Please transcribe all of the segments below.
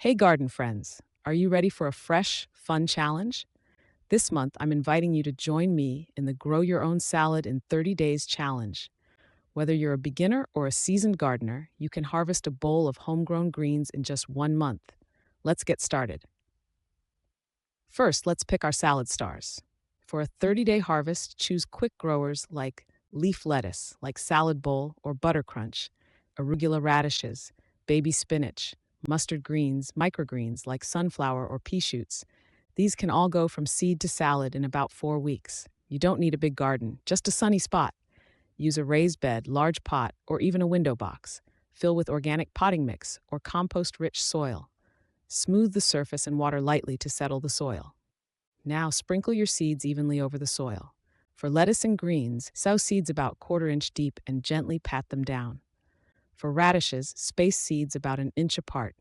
Hey, garden friends, are you ready for a fresh, fun challenge? This month, I'm inviting you to join me in the Grow Your Own Salad in 30 Days challenge. Whether you're a beginner or a seasoned gardener, you can harvest a bowl of homegrown greens in just 1 month. Let's get started. First, let's pick our salad stars. For a 30-day harvest, choose quick growers like leaf lettuce, like salad bowl or butter crunch, arugula radishes, baby spinach, mustard greens, microgreens like sunflower or pea shoots. These can all go from seed to salad in about 4 weeks. You don't need a big garden, just a sunny spot. Use a raised bed, large pot, or even a window box. Fill with organic potting mix or compost-rich soil. Smooth the surface and water lightly to settle the soil. Now sprinkle your seeds evenly over the soil. For lettuce and greens, sow seeds about quarter-inch deep and gently pat them down. For radishes, space seeds about an inch apart.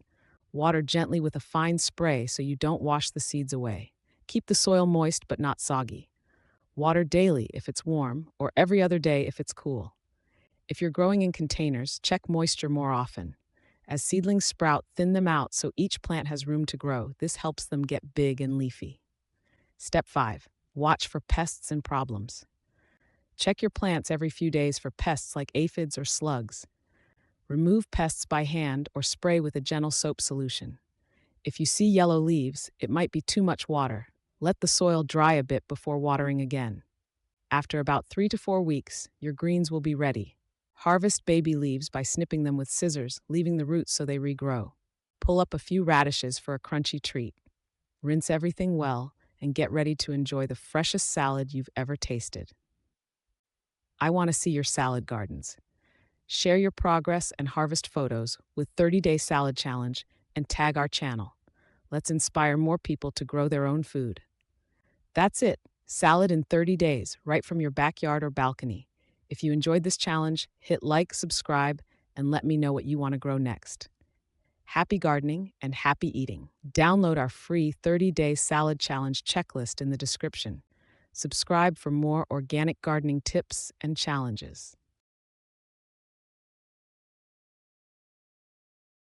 Water gently with a fine spray so you don't wash the seeds away. Keep the soil moist but not soggy. Water daily if it's warm, or every other day if it's cool. If you're growing in containers, check moisture more often. As seedlings sprout, thin them out so each plant has room to grow. This helps them get big and leafy. Step 5. Watch for pests and problems. Check your plants every few days for pests like aphids or slugs. Remove pests by hand or spray with a gentle soap solution. If you see yellow leaves, it might be too much water. Let the soil dry a bit before watering again. After about 3 to 4 weeks, your greens will be ready. Harvest baby leaves by snipping them with scissors, leaving the roots so they regrow. Pull up a few radishes for a crunchy treat. Rinse everything well and get ready to enjoy the freshest salad you've ever tasted. I want to see your salad gardens. Share your progress and harvest photos with 30-Day Salad Challenge and tag our channel. Let's inspire more people to grow their own food. That's it. Salad in 30 days, right from your backyard or balcony. If you enjoyed this challenge, hit like, subscribe, and let me know what you want to grow next. Happy gardening and happy eating. Download our free 30-Day Salad Challenge checklist in the description. Subscribe for more organic gardening tips and challenges.